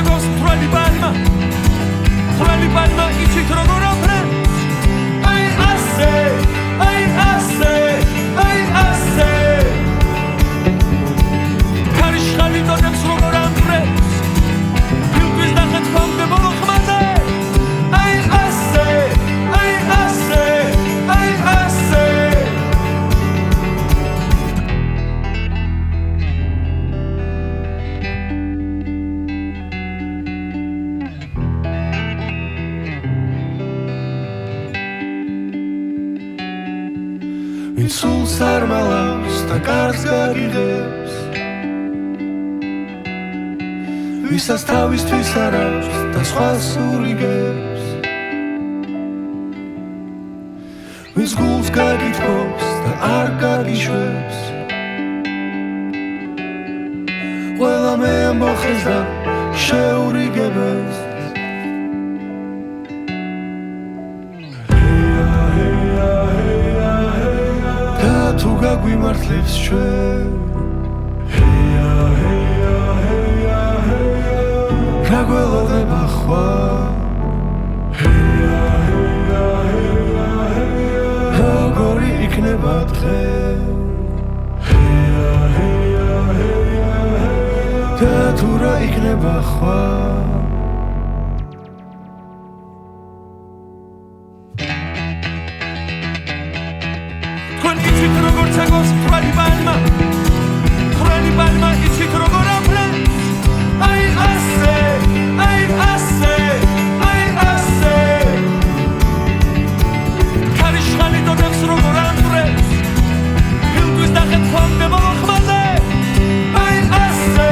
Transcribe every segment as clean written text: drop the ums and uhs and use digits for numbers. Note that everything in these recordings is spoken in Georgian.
გოს თვალი პალმა იცით როგორ აფრენს აი ასე ქარიშხალი დონებს როგორ ამფრენს ფილტვის ნახეთ ფამდე ბოლო ხმაზე აი ასე ვინც სულს არ მალავს და კარს გაგიღებს ვისაც თავისთვის არ აქვს და სხვას ურიგებს ვინც გულს გაგითხოვს და არ გაგიშვებს ყველა მე ამბოხეს და შეურიგებს თუ გაგვიმართლებს ჩვენ რა გველოდება ხვალ როგორი იქნება დღე და თუ რა იქნება ხვალ იცით როგორ ცაგოს თვალი პალმა იცით როგორ აფრენს აი ასე ქარიშხალი დონებს როგორ ამფრენს ფილტვის ნახეთ ფამდე ბოლო ხმაზე აი ასე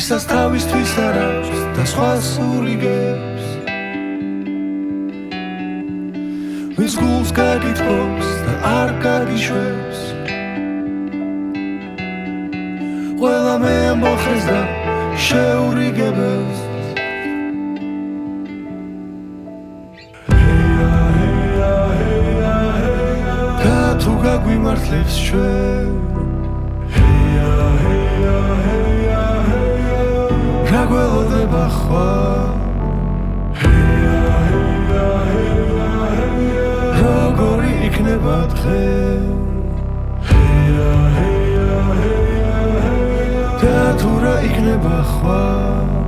ვისაც თავისთვის არ აქვს და სხვას ურიგებს ვინც გულს გაგითხოვს და არ გაგიშვებს ყველა მე ამბოხეს და შეურიგებს და თუ გაგვიმართლებს ჩვენ რა გველოდება ხვალ როგორი იქნება დღე და თუ რა იქნება ხვალ